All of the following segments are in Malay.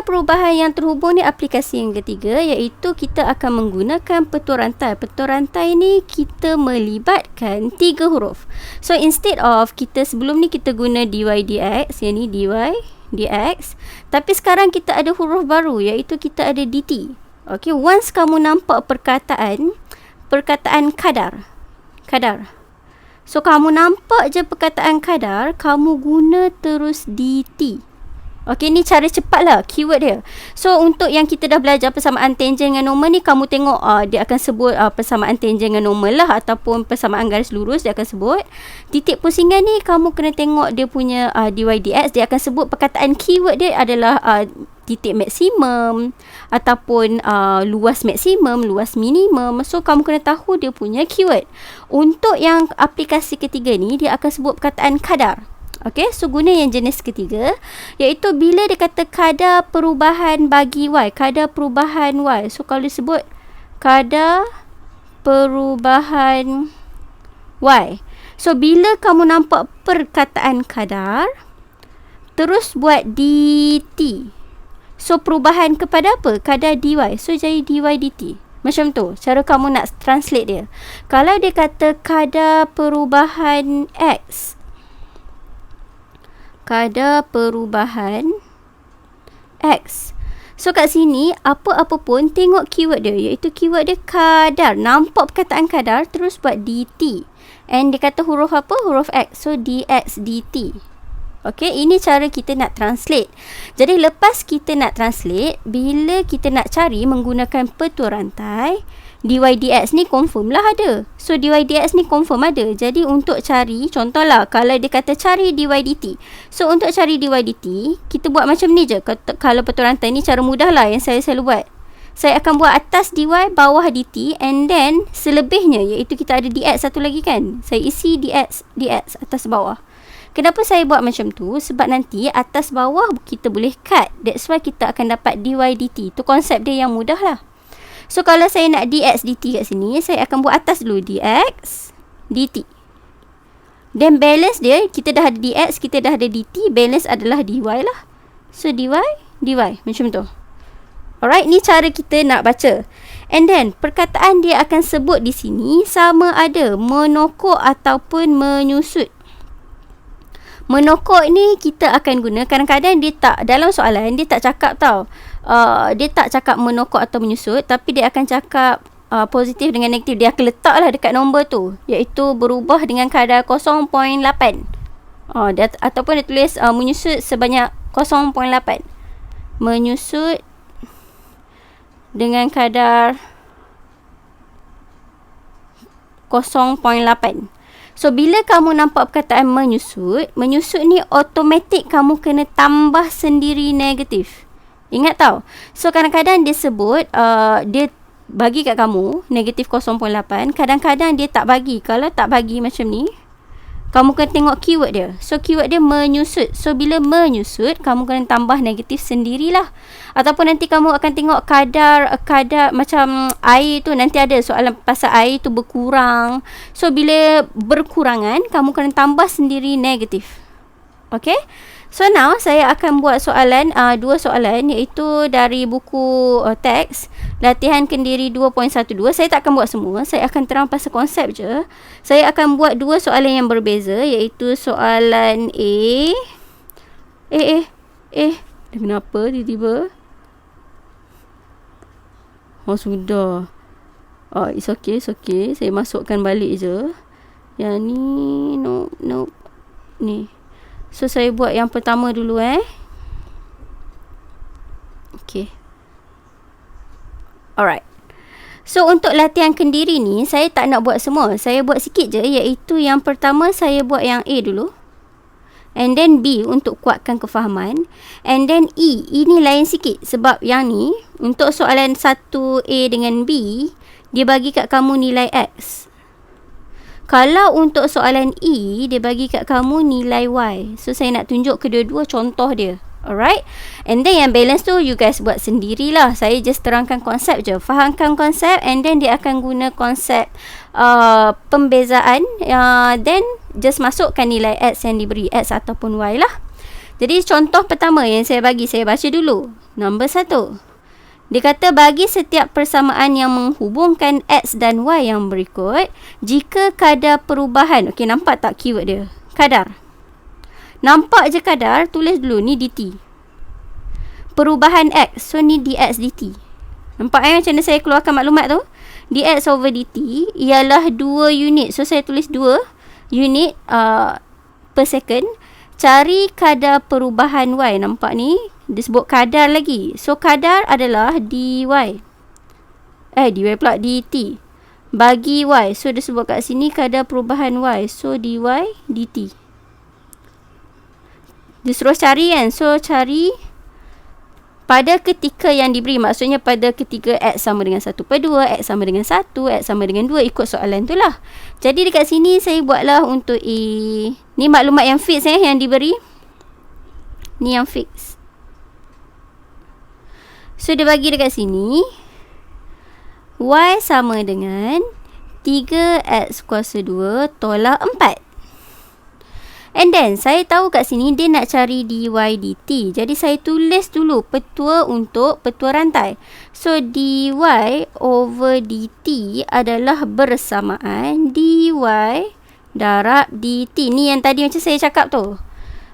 Perubahan yang terhubung ni aplikasi yang ketiga, iaitu kita akan menggunakan petua rantai. Petua rantai ni kita melibatkan 3 huruf. So instead of kita sebelum ni kita guna dy dx, yang ni dy dx, tapi sekarang kita ada huruf baru, iaitu kita ada dt. Okay, once kamu nampak perkataan kadar. So kamu nampak je perkataan kadar, kamu guna terus dt. Okey, ni cara cepat lah keyword dia. So untuk yang kita dah belajar persamaan tangent dengan normal ni, kamu tengok dia akan sebut persamaan tangent dengan normal lah, ataupun persamaan garis lurus dia akan sebut. Titik pusingan ni kamu kena tengok dia punya dy dx, dia akan sebut perkataan keyword dia adalah titik maksimum ataupun luas maksimum, luas minimum. So kamu kena tahu dia punya keyword. Untuk yang aplikasi ketiga ni, dia akan sebut perkataan kadar. Okey, so guna yang jenis ketiga, iaitu bila dia kata kadar perubahan bagi y, kadar perubahan y. So kalau disebut kadar perubahan y, so bila kamu nampak perkataan kadar, terus buat dt. So perubahan kepada apa? Kadar dy. So jadi dy dt. Macam tu cara kamu nak translate dia. Kalau dia kata kadar perubahan x, kadar perubahan x. So kat sini apa-apa pun tengok keyword dia, iaitu keyword dia kadar. Nampak perkataan kadar terus buat dt. And dia kata huruf apa? Huruf x. So dx dt. Okay, ini cara kita nak translate. Jadi lepas kita nak translate, bila kita nak cari menggunakan petua rantai, dy dx ni confirm lah ada. So dy dx ni confirm ada. Jadi untuk cari, contohlah kalau dia kata cari dy dt. So untuk cari dy dt, kita buat macam ni je. Kalau petua rantai ni cara mudah lah yang saya selalu buat. Saya akan buat atas dy, bawah dt, and then selebihnya, iaitu kita ada dx satu lagi kan. Saya isi dx atas bawah. Kenapa saya buat macam tu? Sebab nanti atas bawah kita boleh cut. That's why kita akan dapat dy dt. Tu konsep dia yang mudah lah. So kalau saya nak dx dt kat sini, saya akan buat atas dulu dx dt. Then balance dia, kita dah ada dx, kita dah ada dt, balance adalah dy lah. So dy macam tu. Alright, ni cara kita nak baca. And then perkataan dia akan sebut di sini sama ada menokok ataupun menyusut. Menokok ni kita akan guna, kadang-kadang dia tak, dalam soalan dia tak cakap tau. Dia tak cakap menokok atau menyusut, tapi dia akan cakap positif dengan negatif. Dia akan letak lah dekat nombor tu, iaitu berubah dengan kadar 0.8. Ataupun dia tulis menyusut sebanyak 0.8. Menyusut dengan kadar 0.8. So bila kamu nampak perkataan menyusut ni automatik kamu kena tambah sendiri negatif. Ingat tau. So kadang-kadang dia sebut dia bagi kat kamu negatif 0.8, kadang-kadang dia tak bagi. Kalau tak bagi macam ni, kamu kena tengok keyword dia. So keyword dia menyusut. So bila menyusut, kamu kena tambah negatif sendirilah. Ataupun nanti kamu akan tengok kadar macam air tu, nanti ada soalan pasal air tu berkurang. So bila berkurangan, kamu kena tambah sendiri negatif. Okay. So now saya akan buat soalan, dua soalan, iaitu dari buku teks latihan kendiri 2.12. Saya tak akan buat semua, saya akan terang pasal konsep je. Saya akan buat dua soalan yang berbeza, iaitu soalan kenapa tiba-tiba? Oh sudah. It's okay. Saya masukkan balik je. Yang ni no. Ni. So saya buat yang pertama dulu Okay. Alright. So untuk latihan kendiri ni, saya tak nak buat semua. Saya buat sikit je, iaitu yang pertama saya buat yang A dulu. And then B untuk kuatkan kefahaman. And then E. Ini lain sikit. Sebab yang ni, untuk soalan 1A dengan B, dia bagi kat kamu nilai X. Kalau untuk soalan E, dia bagi kat kamu nilai Y. So, saya nak tunjuk kedua-dua contoh dia. Alright. And then yang balance tu, you guys buat sendirilah. Saya just terangkan konsep je. Fahamkan konsep, and then dia akan guna konsep pembezaan. Then, just masukkan nilai X yang diberi, X ataupun Y lah. Jadi contoh pertama yang saya bagi, saya baca dulu. Nombor 1. Dia kata bagi setiap persamaan yang menghubungkan X dan Y yang berikut, jika kadar perubahan, okey, nampak tak keyword dia? Kadar. Nampak je kadar, tulis dulu ni dt. Perubahan X, so ni dx dt. Nampak macam mana saya keluarkan maklumat tu? Dx over dt ialah 2 unit. So saya tulis 2 unit per second. Cari kadar perubahan Y. Nampak ni? Disebut kadar lagi. So, kadar adalah dy. Dy pula dt. Bagi Y. So, disebut kat sini kadar perubahan Y. So, dy dt. Dia suruh cari kan? So, cari pada ketika yang diberi. Maksudnya pada ketika X sama dengan 1/2, X sama dengan 1, X sama dengan 2. Ikut soalan tu lah. Jadi dekat sini saya buatlah untuk A. Ni maklumat yang fix yang diberi. Ni yang fix. So dia bagi dekat sini Y sama dengan 3X kuasa 2 tolak 4. And then, saya tahu kat sini dia nak cari dy dt. Jadi, saya tulis dulu petua untuk petua rantai. So, dy over dt adalah bersamaan dy darab dt. Ni yang tadi macam saya cakap tu.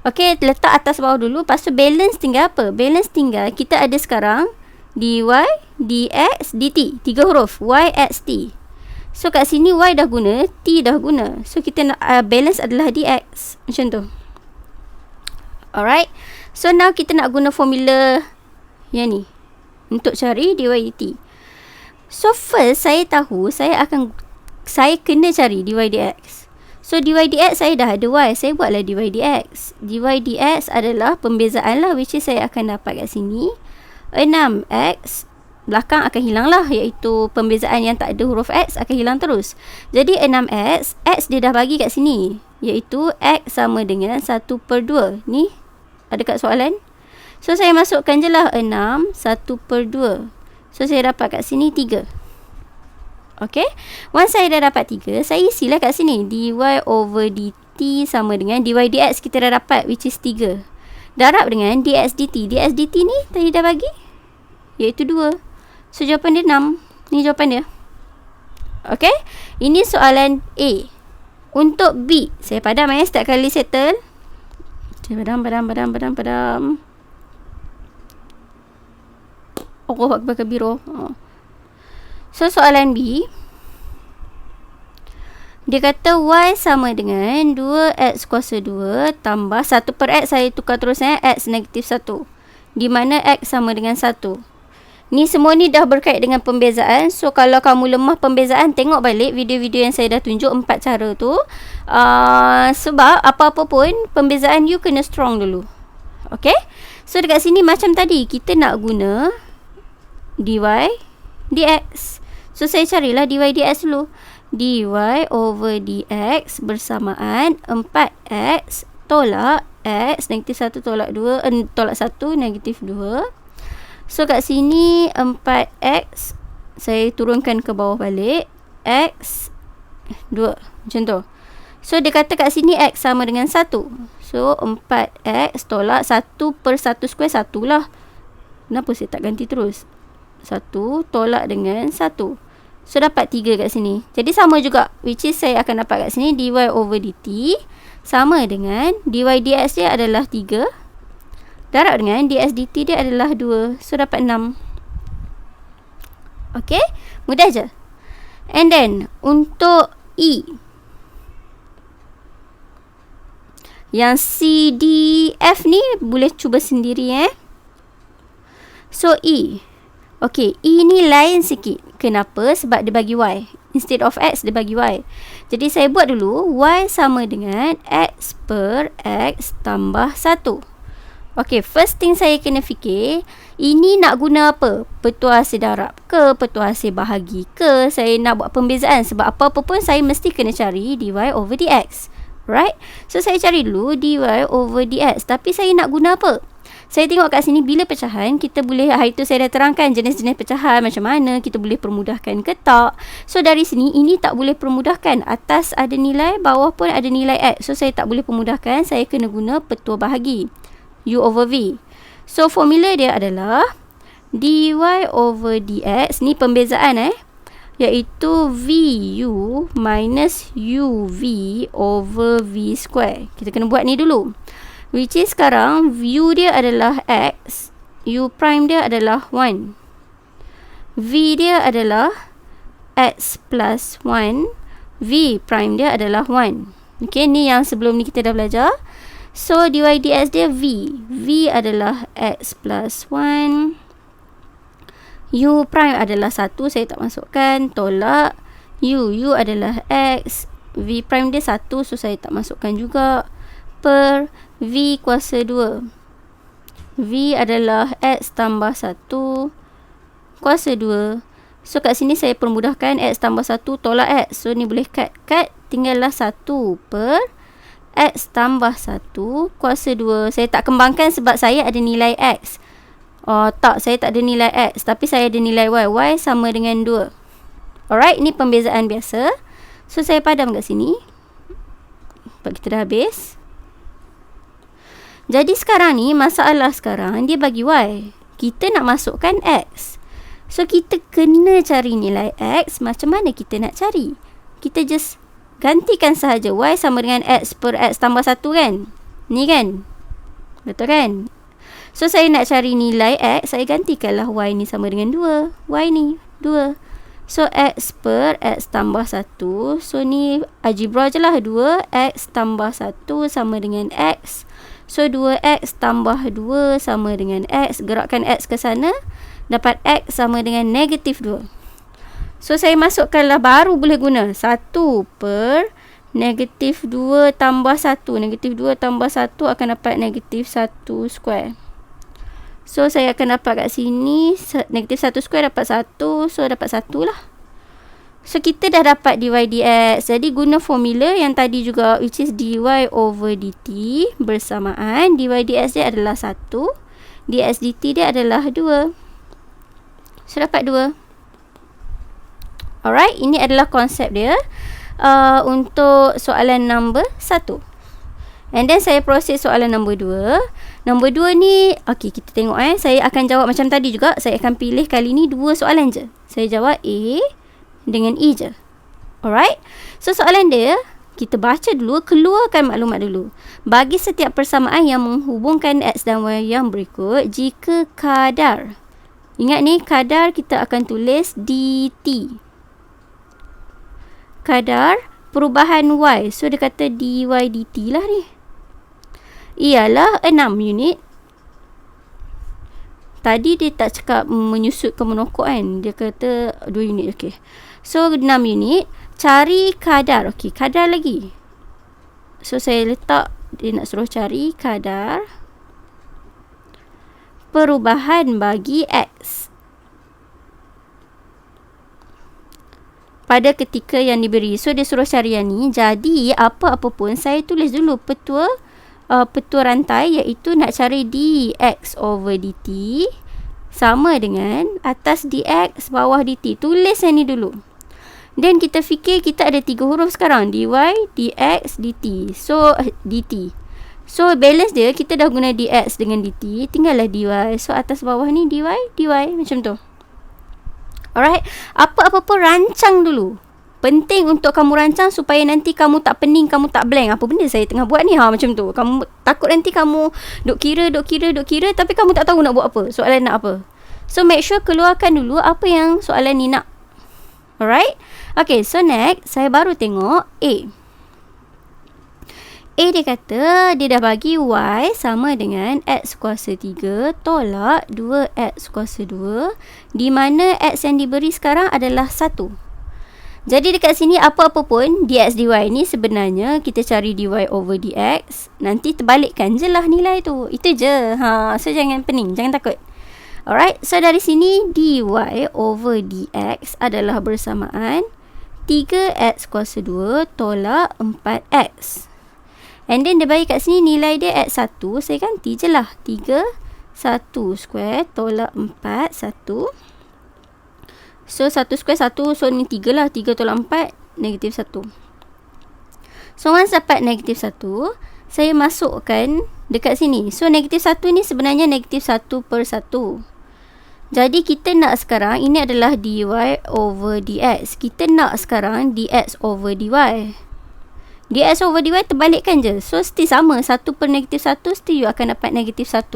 Okey, letak atas bawah dulu. Lepas tu, balance tinggal apa? Balance tinggal, kita ada sekarang dy, dx, dt. 3 huruf. Y, x, t. So, kat sini Y dah guna, T dah guna. So, kita nak balance adalah DX. Macam tu. Alright. So, now kita nak guna formula yang ni. Untuk cari dy dt. So, first, saya tahu saya kena cari dy dx. So, dy dx saya dah ada Y. Saya buatlah dy dx. dy dx adalah pembezaan lah. Which is saya akan dapat kat sini. 6x. Belakang akan hilang lah, iaitu pembezaan yang tak ada huruf X akan hilang terus. Jadi 6X, X dia dah bagi kat sini, iaitu X sama dengan 1/2. Ni ada kat soalan. So saya masukkan je lah 6, 1/2. So saya dapat kat sini 3. Okay, once saya dah dapat 3, saya isilah kat sini dy over dt sama dengan dy dx kita dah dapat, which is 3. Darab dengan dx dt. Dx dt ni tadi dah bagi, iaitu 2. So, jawapan dia 6. Ni jawapan dia. Okay. Ini soalan A. Untuk B, saya padam setiap kali settle. Saya padam. Oh, akbar kabiro. So, soalan B. Dia kata Y sama dengan 2X kuasa 2 tambah 1/X. Saya tukar terus X negatif 1. Di mana X sama dengan 1. Ni semua ni dah berkait dengan pembezaan. So, kalau kamu lemah pembezaan, tengok balik video-video yang saya dah tunjuk 4 cara tu. Sebab apa-apa pun, pembezaan you kena strong dulu. Okay? So, dekat sini macam tadi, kita nak guna dy dx. So, saya carilah dy dx dulu. Dy over dx bersamaan 4x tolak x, negatif 1 tolak 2, tolak 1, negatif 2. So, kat sini 4x, saya turunkan ke bawah balik, x 2, macam tu. So, dia kata kat sini x sama dengan 1. So, 4x tolak 1/1 square, 1 lah. Kenapa saya tak ganti terus? 1 tolak dengan 1. So, dapat 3 kat sini. Jadi, sama juga, which is saya akan dapat kat sini dy over dt sama dengan dy dx dia adalah 3. Darab dengan dx dt dia adalah 2. So, dapat 6. Okay? Mudah je. And then, untuk E. Yang C, D, F ni boleh cuba sendiri So, E. Okay, E ni lain sikit. Kenapa? Sebab dia bagi Y. Instead of X, dia bagi Y. Jadi, saya buat dulu. Y sama dengan X per X tambah 1. Okay, first thing saya kena fikir, ini nak guna apa? Petua hasil darab ke? Petua hasil bahagi ke? Saya nak buat pembezaan. Sebab apa-apa pun saya mesti kena cari dy over dx. Right? So, saya cari dulu dy over dx. Tapi saya nak guna apa? Saya tengok kat sini, bila pecahan, kita boleh, hari tu saya dah terangkan jenis-jenis pecahan macam mana, kita boleh permudahkan ke tak. So, dari sini, ini tak boleh permudahkan. Atas ada nilai, bawah pun ada nilai X. So, saya tak boleh permudahkan, saya kena guna petua bahagi. U over V. So formula dia adalah dy over dx, ni pembezaan iaitu VU minus UV over V square. Kita kena buat ni dulu. Which is sekarang U dia adalah X, U prime dia adalah 1. V dia adalah X plus 1, V prime dia adalah 1. Okay, ni yang sebelum ni kita dah belajar. So dy dx dia V. V adalah X plus 1. U prime adalah 1, saya tak masukkan, tolak. U adalah X, V prime dia 1, so saya tak masukkan juga, per V kuasa 2. V adalah X tambah 1 kuasa 2. So kat sini saya permudahkan, X tambah 1 tolak X, so ni boleh cut, tinggallah 1 per X tambah 1 kuasa 2. Saya tak kembangkan sebab saya ada nilai X. Tak, saya tak ada nilai X, tapi saya ada nilai Y. Y sama dengan 2. Alright, ini pembezaan biasa. So saya padam kat sini sebab kita dah habis. Jadi sekarang ni, masalah sekarang dia bagi Y, kita nak masukkan X. So kita kena cari nilai X. Macam mana kita nak cari? Kita just gantikan sahaja Y sama dengan X per X tambah 1 kan. Ni kan, betul kan? So saya nak cari nilai X, saya gantikanlah Y ni sama dengan 2, Y ni 2. So X per X tambah 1, so ni algebra je lah, 2X tambah 1 sama dengan X. So 2X tambah 2 sama dengan X, gerakkan X ke sana, dapat X sama dengan negatif 2. So saya masukkanlah, baru boleh guna 1 per negatif 2 tambah 1. Negatif 2 tambah 1 akan dapat negatif 1 square. So saya akan dapat kat sini negatif 1 square dapat 1, so dapat 1 lah. So kita dah dapat dy dx. Jadi guna formula yang tadi juga, which is dy over dt bersamaan dy dx dia adalah 1, dx dt dia adalah 2. So dapat 2. Alright, ini adalah konsep dia untuk soalan number 1. And then saya proses soalan nombor 2. Nombor 2 ni, okay, kita tengok saya akan jawab macam tadi juga. Saya akan pilih kali ni 2 soalan je. Saya jawab A dengan E je. Alright. So soalan dia, kita baca dulu, keluarkan maklumat dulu. Bagi setiap persamaan yang menghubungkan X dan Y yang berikut, jika kadar, ingat ni kadar kita akan tulis dt. Kadar perubahan Y, so dia kata dy dt lah ni, ialah 6 unit. Tadi dia tak cakap menyusut ke menokok kan, dia kata 2 unit. Okay, so 6 unit. Cari kadar. Okay, kadar lagi, so saya letak, dia nak suruh cari kadar perubahan bagi X pada ketika yang diberi. So dia suruh cari yang ni. Jadi apa-apa pun saya tulis dulu petua rantai, iaitu nak cari dx over dt sama dengan atas dx bawah dt. Tulis yang ni dulu. Dan kita fikir kita ada 3 huruf sekarang, dy, dx, dt. So dt. So balance dia, kita dah guna dx dengan dt, tinggallah dy. So atas bawah ni dy, macam tu. Alright, apa-apa pun rancang dulu. Penting untuk kamu rancang supaya nanti kamu tak pening, kamu tak blank. Apa benda saya tengah buat ni? Macam tu. Kamu takut nanti kamu duk kira, tapi kamu tak tahu nak buat apa. Soalan nak apa. So make sure keluarkan dulu apa yang soalan ni nak. Alright. Okay, so next saya baru tengok A. A dia kata dia dah bagi Y sama dengan X kuasa 3 tolak 2X kuasa 2, di mana X yang diberi sekarang adalah 1. Jadi dekat sini apa-apa pun dx dy ni sebenarnya kita cari dy over dx. Nanti terbalikkan je lah nilai tu. Itu je. So jangan pening, jangan takut. Alright, so dari sini dy over dx adalah bersamaan 3x kuasa 2 tolak 4x. And then dia bagi kat sini nilai dia x1, saya ganti je lah. 3, 1 square tolak 4, 1. So 1 square 1, so ni 3 lah. 3 tolak 4, negatif 1. So once dapat negatif 1, saya masukkan dekat sini. So negatif 1 ni sebenarnya negatif 1 per 1. Jadi kita nak sekarang, ini adalah dy over dx. Kita nak sekarang dx over dy. Dx over dy terbalikkan je. So still sama, 1 per negatif 1, still you akan dapat negatif 1.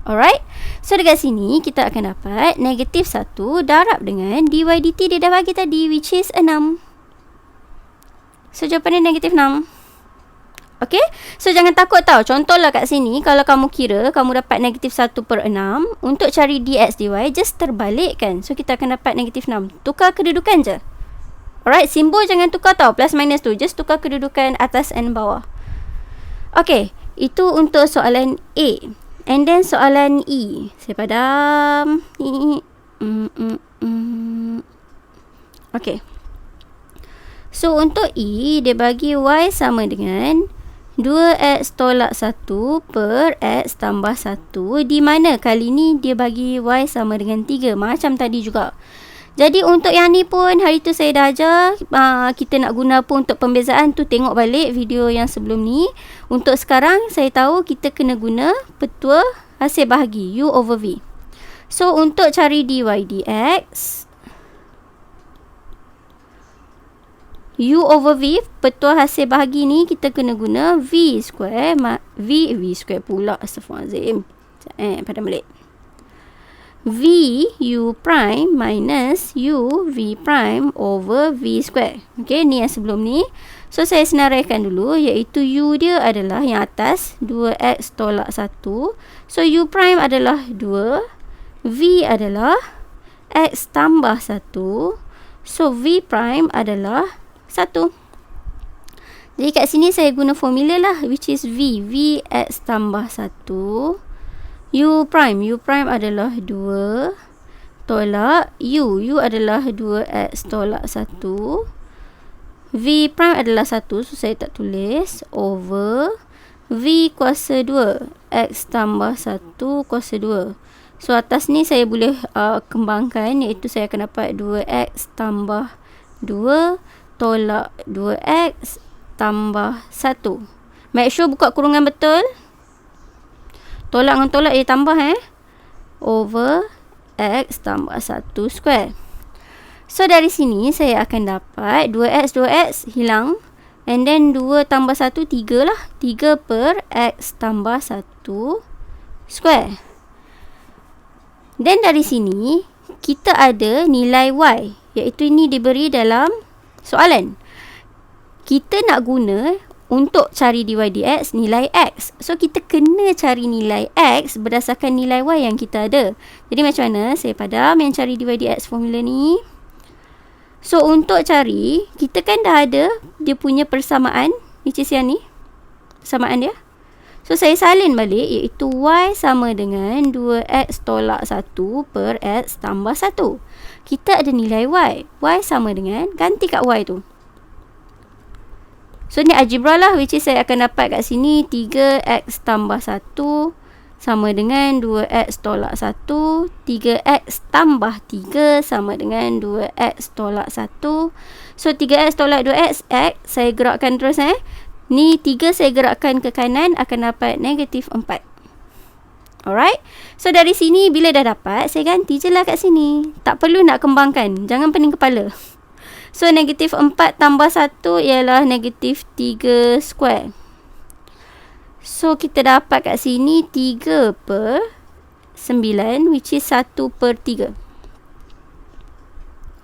Alright. So dekat sini kita akan dapat negatif 1 darab dengan dy dt dia dah bagi tadi, which is 6. So jawapan dia negatif 6. Okay, so jangan takut tau. Contohlah kat sini, kalau kamu kira kamu dapat negatif 1 per 6, untuk cari dx dy just terbalikkan. So kita akan dapat negatif 6. Tukar kedudukan je. Alright, simbol jangan tukar tau, plus minus tu, just tukar kedudukan atas and bawah. Okay, itu untuk soalan A. And then soalan E. Saya padam. Okay. So untuk E, dia bagi y sama dengan 2x tolak 1 per x tambah 1. Di mana kali ni dia bagi y sama dengan 3. Macam tadi juga. Jadi untuk yang ni pun hari tu saya dah ajar. Kita nak guna apa untuk pembezaan tu, tengok balik video yang sebelum ni. Untuk sekarang saya tahu kita kena guna petua hasil bahagi u over v. So untuk cari dy dx, u over v, petua hasil bahagi ni kita kena guna v square pula, astaghfirullahalazim. Padam balik. V u prime minus u v prime over v square. Okay, ni yang sebelum ni. So saya senaraikan dulu, iaitu u dia adalah yang atas 2x tolak 1. So u prime adalah 2, v adalah x tambah 1. So v prime adalah 1. Jadi kat sini saya guna formula lah, which is v x tambah 1. U prime adalah 2 tolak u adalah 2x tolak 1. V prime adalah 1, so saya tak tulis, over v kuasa 2 x tambah 1 kuasa 2. So atas ni saya boleh kembangkan, iaitu saya akan dapat 2x tambah 2 tolak 2x tambah 1. Make sure buka kurungan betul. Tolak dengan tolak dia tambah over x tambah 1 square. So dari sini saya akan dapat 2x hilang. And then 2 tambah 1, 3 lah. 3 per x tambah 1 square. Dan dari sini kita ada nilai y, iaitu ini diberi dalam soalan. Kita nak guna untuk cari dy dx nilai x. So kita kena cari nilai x berdasarkan nilai y yang kita ada. Jadi macam mana? Saya padam yang cari dy dx formula ni. So untuk cari, kita kan dah ada dia punya persamaan, which is yang ni, persamaan dia. So saya salin balik, iaitu y sama dengan 2x tolak 1 per x tambah 1. Kita ada nilai y. Y sama dengan, ganti kat y tu. So ni algebra lah, which is saya akan dapat kat sini 3x tambah 1 sama dengan 2x tolak 1. 3x tambah 3 sama dengan 2x tolak 1. So 3x tolak 2x, x saya gerakkan terus ni 3 saya gerakkan ke kanan, akan dapat negatif 4. Alright. So dari sini bila dah dapat, saya ganti je lah kat sini. Tak perlu nak kembangkan, jangan pening kepala. So negatif 4 tambah 1 ialah negatif 3 square. So kita dapat kat sini 3 per 9, which is 1 per 3.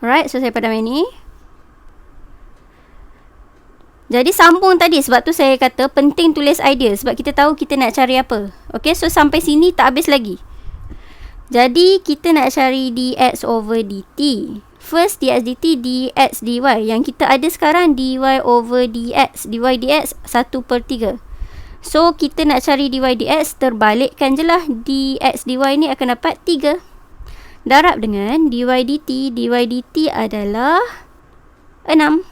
Alright, so saya padam ini. Jadi sambung tadi, sebab tu saya kata penting tulis idea, sebab kita tahu kita nak cari apa. Okay, so sampai sini tak habis lagi. Jadi kita nak cari dx over dt. First dx dt, dx dy. Yang kita ada sekarang dy over dx. Dy dx 1 per 3. So kita nak cari dy dx, terbalikkan je lah. Dx dy ni akan dapat 3. Darab dengan dy dt. Dy dt adalah 6.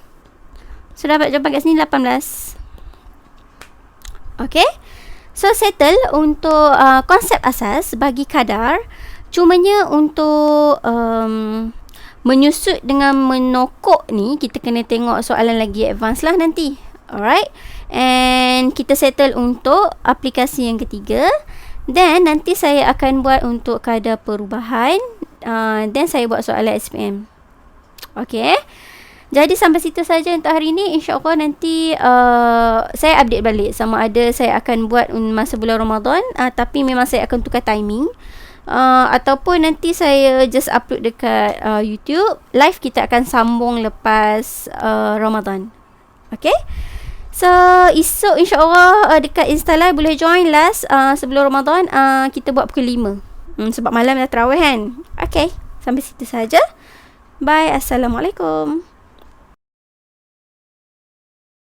So dapat jawapan kat sini 18. Okay. So settle untuk konsep asas bagi kadar. Cumanya untuk menyusut dengan menokok ni, kita kena tengok soalan lagi advance lah nanti. Alright. And kita settle untuk aplikasi yang ketiga. Then nanti saya akan buat untuk kadar perubahan. Then saya buat soalan SPM. Okay. Jadi sampai situ saja untuk hari ini. InsyaAllah nanti saya update balik sama ada saya akan buat masa bulan Ramadan. Tapi memang saya akan tukar timing. Ataupun nanti saya just upload dekat YouTube. Live kita akan sambung lepas Ramadan. Okay. So esok insyaAllah dekat Insta Live boleh join last sebelum Ramadan. Kita buat pukul 5 sebab malam dah tarawih kan. Okay. Sampai situ saja. Bye. Assalamualaikum.